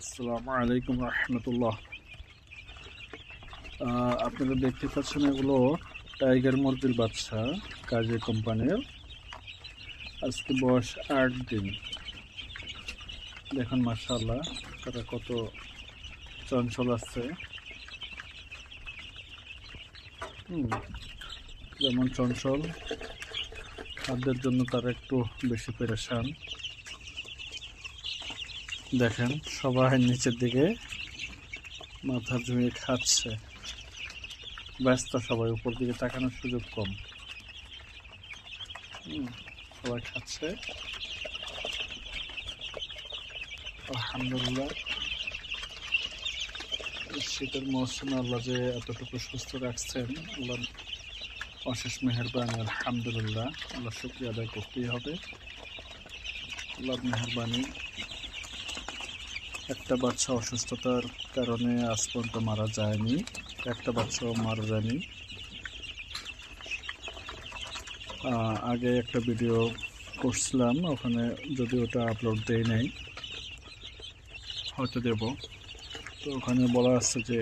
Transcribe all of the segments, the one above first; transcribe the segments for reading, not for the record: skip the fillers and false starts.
আসসালামু আলাইকুম রহমতুল্লাহ। আপনারা দেখতে পাচ্ছেন এগুলো টাইগার মুরগির বাচ্চা, কাজী কোম্পানির। আজকে বয়স 8 দিন। দেখুন মাশাআল্লাহ তারা কত চঞ্চল আছে। যেমন চঞ্চল, খাদ্যের জন্য তারা একটু বেশি পেরেশান। দেখেন সবাই নিচের দিকে মাথা ঝুঁয়ে খাচ্ছে, ব্যস্ত সবাই, উপর দিকে তাকানোর সুযোগ কম। সবাই খাচ্ছে আলহামদুলিল্লাহ। শীতের মৌসুমে আল্লাহ যে এতটুকু সুস্থ রাখছেন, আল্লাহ অশেষ মেহেরবানি। আলহামদুলিল্লাহ, আল্লাহ শুকরিয়া আদায় করতেই হবে। আল্লাহ মেহেরবানি। একটা বাচ্চা অসুস্থতার কারণে আজ পর্যন্ত মারা যায়নি, একটা বাচ্চাও মারা যায়নি। আগে একটা ভিডিও করছিলাম, ওখানে যদি ওটা আপলোড দেই নাই, হয়তো দেব। তো ওখানে বলা আছে যে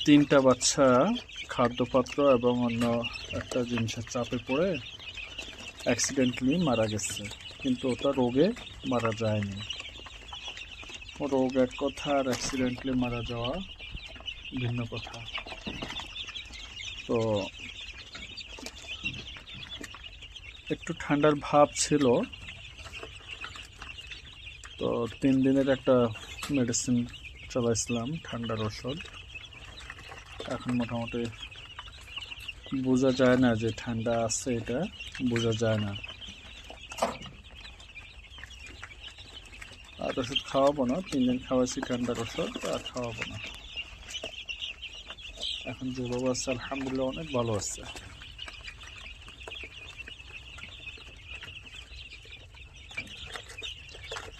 3টা বাচ্চা খাদ্যপাত্র এবং অন্য একটা জিনিসের চাপে পড়ে অ্যাক্সিডেন্টলি মারা গেছে, কিন্তু ওটা রোগে মারা যায়নি। রোগ এক কথা আর অ্যাক্সিডেন্টলি মারা যাওয়া ভিন্ন কথা। তো একটু ঠান্ডার ভাব ছিল, তো 3 দিনের একটা মেডিসিন চালাইছিলাম, ঠান্ডার ওষুধ। এখন মোটামুটি বোঝা যায় না যে ঠান্ডা আছে, এটা বোঝা যায় না। আর ওষুধ খাওয়াবো না, 3 দিন খাওয়াইছি ঠান্ডার ওষুধ, আর খাওয়াবো না। এখন যেভাবে আছে আলহামদুলিল্লাহ অনেক ভালো আছে।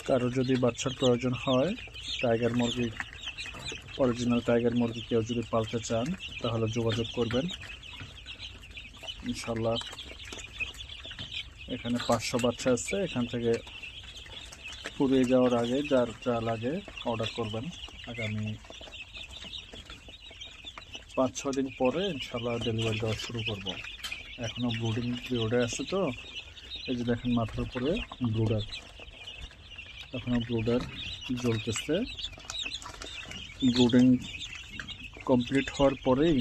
কারো যদি বাচ্চার প্রয়োজন হয়, টাইগার মুরগি, অরিজিনাল টাইগার মুরগি কেউ যদি পালতে চান তাহলে যোগাযোগ করবেন ইনশাল্লাহ। এখানে 500 বাচ্চা আছে, এখান থেকে ফুরিয়ে যাওয়ার আগে যার যা লাগে অর্ডার করবেন। আগামী 5-6 দিন পরে ইনশাল্লাহ ডেলিভারি দেওয়া শুরু করব। এখনও ব্রুডিং পিরিয়ডে আছে, তো এই যে দেখেন মাথার উপরে ব্রুডার, এখনও ব্রুডার জ্বলতেছে। ব্রুডিং কমপ্লিট হওয়ার পরেই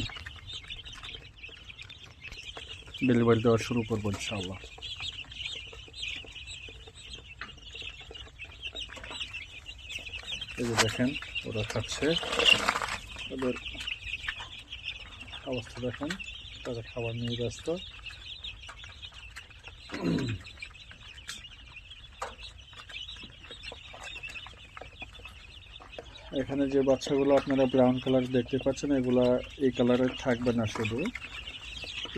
ডেলিভারি দেওয়া শুরু করবো ইনশাআল্লাহ। এই যে দেখেন ওরা খাচ্ছে, ওদের অবস্থা দেখেন, তারা খাবার নিয়ে ব্যস্ত। এখানে যে বাচ্চাগুলো আপনারা ব্রাউন কালার দেখতে পাচ্ছেন, এগুলা এই কালারের থাকবে না, শুধু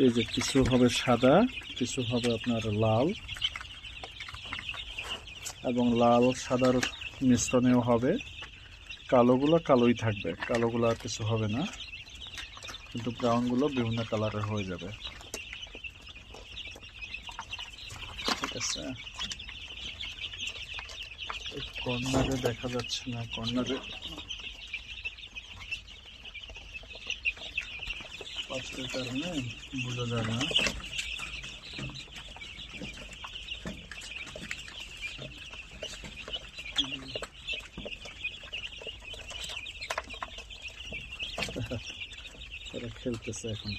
এই যে কিছু হবে সাদা, কিছু হবে আপনার লাল, এবং লাল সাদার মিশ্রণেও হবে। কালোগুলো কালোই থাকবে, কালোগুলো আর কিছু হবে না, কিন্তু ব্রাউনগুলো বিভিন্ন কালারের হয়ে যাবে। ঠিক আছে, কর্নারে দেখা যাচ্ছে না, কর্নারে পাঁচটার কারণে বোঝা যায় না। তারা খেলতেছে, এখন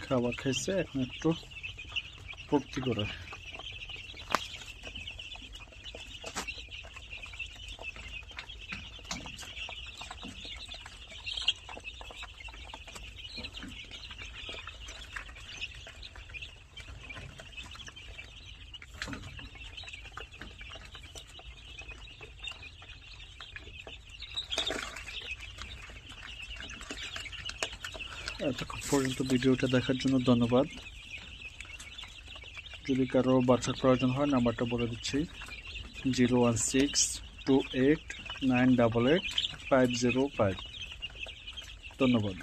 খাবার খাইছে, এখন একটু ফুর্তি করে। এতক্ষণ পর্যন্ত ভিডিওটা দেখার জন্য ধন্যবাদ। যদি কারো বাচ্চার প্রয়োজন হয়, নাম্বারটা বলে দিচ্ছি, 01628988505। ধন্যবাদ।